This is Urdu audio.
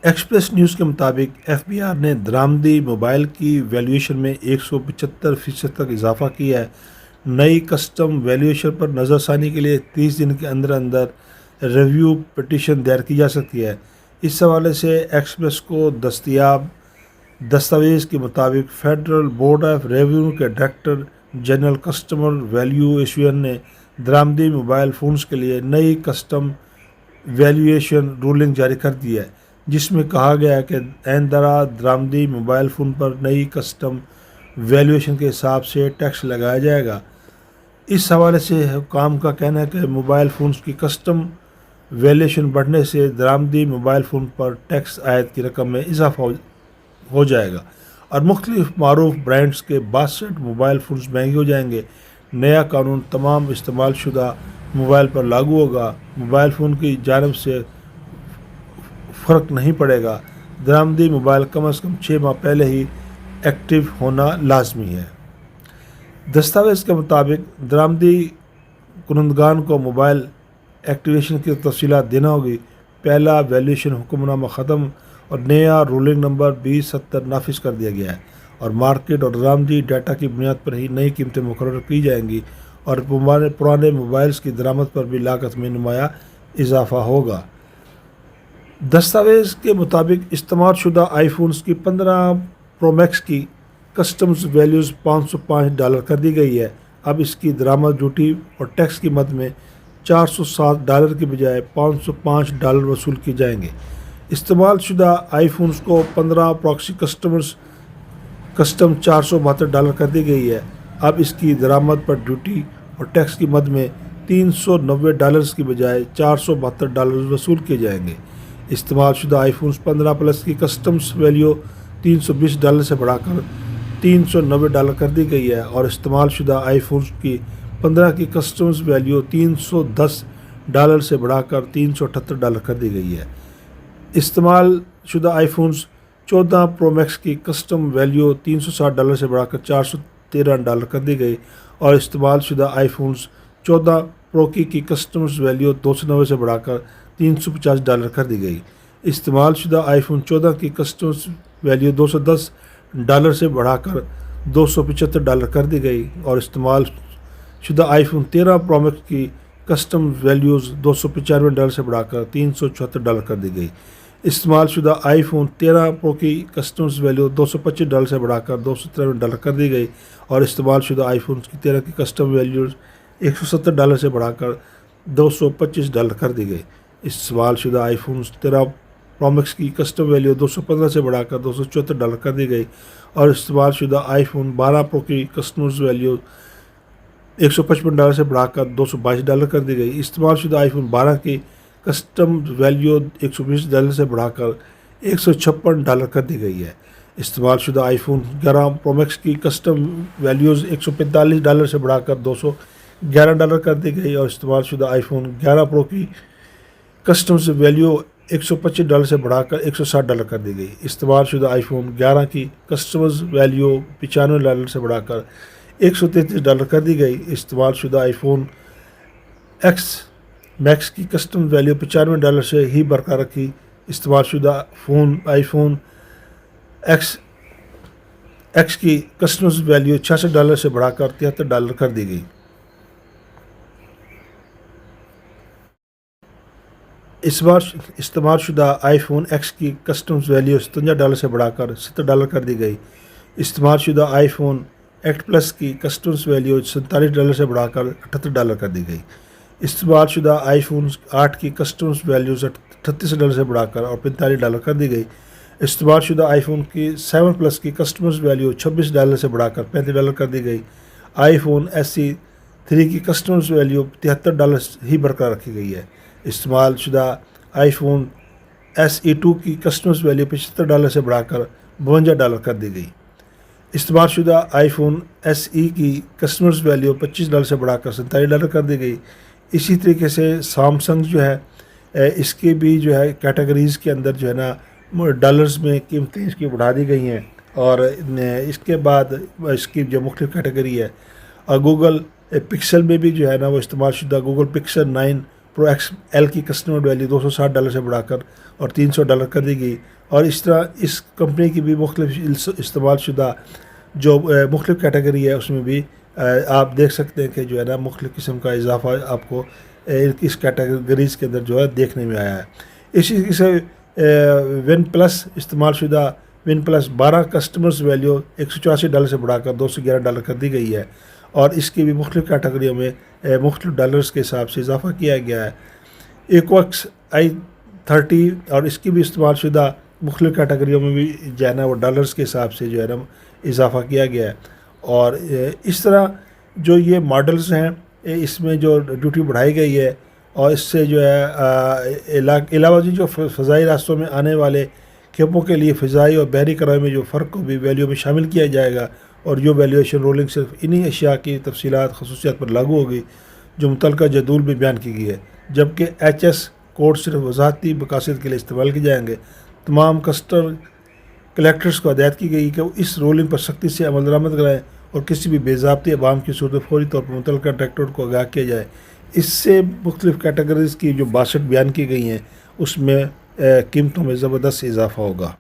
ایکسپریس نیوز کے مطابق ایف بی آر نے درآمدی موبائل کی ویلیویشن میں 175% تک اضافہ کیا ہے۔ نئی کسٹم ویلیویشن پر نظر ثانی کے لیے 30 دن کے اندر اندر ریویو پٹیشن دائر کی جا سکتی ہے۔ اس حوالے سے ایکسپریس کو دستیاب دستاویز کے مطابق فیڈرل بورڈ آف ریونیو کے ڈائریکٹر جنرل کسٹمر ویلیویشن نے درآمدی موبائل فونز کے لیے نئی کسٹم ویلیویشن رولنگ جاری کر دی ہے، جس میں کہا گیا ہے کہ آئندہ درآمدی موبائل فون پر نئی کسٹم ویلیویشن کے حساب سے ٹیکس لگایا جائے گا۔ اس حوالے سے حکام کا کہنا ہے کہ موبائل فونز کی کسٹم ویلیویشن بڑھنے سے درآمدی موبائل فون پر ٹیکس عائد کی رقم میں اضافہ ہو جائے گا اور مختلف معروف برانڈز کے 62 موبائل فونز مہنگے ہو جائیں گے۔ نیا قانون تمام استعمال شدہ موبائل پر لاگو ہوگا۔ موبائل فون کی جانب سے فرق نہیں پڑے گا۔ درآمدی موبائل کم از کم 6 ماہ پہلے ہی ایکٹیو ہونا لازمی ہے۔ دستاویز کے مطابق درآمدی کنندگان کو موبائل ایکٹیویشن کی تفصیلات دینا ہوگی۔ پہلا ویلیویشن حکم نامہ ختم اور نیا رولنگ نمبر 2070 نافذ کر دیا گیا ہے اور مارکیٹ اور درآمدی ڈیٹا کی بنیاد پر ہی نئی قیمتیں مقرر کی جائیں گی اور پرانے موبائلز کی درآمد پر بھی لاگت میں نمایاں اضافہ ہوگا۔ دستاویز کے مطابق استعمال شدہ آئی فونز کی 15 پرو میکس کی کسٹمز ویلیوز $505 کر دی گئی ہے۔ اب اس کی درآمد ڈیوٹی اور ٹیکس کی مد میں $407 کے بجائے $505 وصول کیے جائیں گے۔ استعمال شدہ آئی فونز کو 15 پروکسی کسٹم $472 کر دی گئی ہے۔ اب اس کی درآمد پر ڈیوٹی اور ٹیکس کی مد میں $390 کی بجائے $472 وصول کیے جائیں گے۔ استعمال شدہ آئی فونز 15 پلس کی کسٹمز ویلیو $320 سے بڑھا کر $390 کر دی گئی ہے اور استعمال شدہ آئی فونز کی 15 کی کسٹمز ویلیو $310 سے بڑھا کر $378 کر دی گئی ہے۔ استعمال شدہ آئی فونز 14 پرو میکس کی کسٹم ویلیو $360 سے بڑھا کر $413 کر دی گئی اور استعمال شدہ آئی فونز 14 پرو کی کسٹمز ویلیو $290 سے بڑھا کر $350 کر دی گئی۔ استعمال شدہ آئی فون 14 کی کسٹمز ویلیو $210 سے بڑھا کر $275 کر دی گئی اور استعمال شدہ آئی فون 13 پرو میکس کی کسٹم ویلیوز $295 سے بڑھا کر $374 کر دی گئی۔ استعمال شدہ آئی فون 13 پرو کی کسٹمز ویلیو $225 سے بڑھا کر $293 کر دی گئی اور استعمال شدہ آئی فون 13 کی کسٹم ویلیوز $170 سے بڑھا کر $225 کر دی گئی۔ استعمال شدہ آئی فون 13 پرو میکس کی کسٹم ویلیو $215 سے بڑھا کر $274 کر دی گئی اور استعمال شدہ آئی فون 12 پرو کی کسٹمز ویلیو $155 سے بڑھا کر $222 کر دی گئی۔ استعمال شدہ آئی فون 12 کی کسٹم ویلیو $120 سے بڑھا کر $156 کر دی گئی ہے۔ استعمال شدہ آئی فون 11 پرو میکس کی کسٹم ویلیوز $145 سے بڑھا کر $211 کر دی گئی اور استعمال شدہ آئی فون 11 پرو کی کسٹمز ویلیو $125 سے بڑھا کر $160 کر دی گئی۔ استعمال شدہ آئی فون 11 کی کسٹمز ویلیو $95 سے بڑھا کر $133 کر دی گئی۔ استعمال شدہ آئی فون ایکس میکس کی کسٹم ویلیو $95 سے ہی برقرار رکھی۔ استعمال شدہ آئی فون ایکس کی کسٹمز ویلیو $66 سے بڑھا کر $73 کر دی گئی۔ اس بار استعمال شدہ آئی فون ایکس کی کسٹمز ویلیو $57 سے بڑھا کر $70 کر دی گئی۔ استعمال شدہ آئی فون ایکٹ پلس کی کسٹمز ویلیو $47 سے بڑھا کر $78 کر دی گئی۔ استعمال شدہ آئی فون 8 کی کسٹمز ویلیوز $38 سے بڑھا کر اور $45 کر دی گئی۔ استعمال شدہ آئی فون کی 7 پلس کی کسٹمز ویلیو $26 سے بڑھا کر $35 کر دی گئی۔ آئی فون SE 3 کی کسٹمز ویلیو $73 ہی برقرار رکھی گئی ہے۔ استعمال شدہ آئی فون SE 2 کی کسٹمز ویلیو $75 سے بڑھا کر $52 کر دی گئی۔ استعمال شدہ آئی فون SE کی کسٹمرز ویلیو $25 سے بڑھا کر $47 کر دی گئی۔ اسی طریقے سے سامسنگ جو ہے اس کی بھی جو ہے کیٹیگریز کے اندر جو ہے نا ڈالرز میں قیمتیں اس کی بڑھا دی گئی ہیں اور اس کے بعد اس کی جو مختلف کیٹیگری ہے اور گوگل پکسل میں بھی جو ہے نا وہ استعمال شدہ گوگل پکسل 9 پرو ایکس ایل کی کسٹمر ویلیو $260 سے بڑھا کر اور $300 کر دی گئی، اور اس طرح اس کمپنی کی بھی مختلف استعمال شدہ جو مختلف کیٹیگری ہے اس میں بھی آپ دیکھ سکتے ہیں کہ جو ہے نا مختلف قسم کا اضافہ آپ کو اس کیٹیگریز کے اندر جو ہے دیکھنے میں آیا ہے۔ اسی سے ون پلس استعمال شدہ ون پلس 12 کسٹمرز ویلیو $184 سے بڑھا کر $211 کر دی گئی ہے، اور اس کی بھی مختلف کیٹیگریوں میں مختلف ڈالرز کے حساب سے اضافہ کیا گیا ہے۔ ایکوکس i30 اور اس کی بھی استعمال شدہ مختلف کیٹیگریوں میں بھی جو ہے نا وہ ڈالرز کے حساب سے جو ہے نا اضافہ کیا گیا ہے، اور اس طرح جو یہ ماڈلز ہیں اس میں جو ڈیوٹی بڑھائی گئی ہے، اور اس سے جو ہے علاوہ جو فضائی راستوں میں آنے والے کھیپوں کے لیے فضائی اور بحری کرایے میں جو فرق کو بھی ویلیو میں شامل کیا جائے گا، اور جو ویلیویشن رولنگ صرف انہی اشیاء کی تفصیلات خصوصیات پر لاگو ہوگی جو متعلقہ جدول میں بیان کی گئی ہے، جبکہ HS کوڈ صرف وضاحتی مقاصد کے لیے استعمال کیے جائیں گے۔ تمام کلیکٹرز کو ہدایت کی گئی کہ وہ اس رولنگ پر سختی سے عمل درآمد کرائیں، اور کسی بھی بے ضابطے عوام کی صورت فوری طور پر متعلقہ ڈائریکٹوریٹ کو آگاہ کیا جائے۔ اس سے مختلف کیٹیگریز کی جو 62 بیان کی گئی ہیں اس میں قیمتوں میں زبردست اضافہ ہوگا۔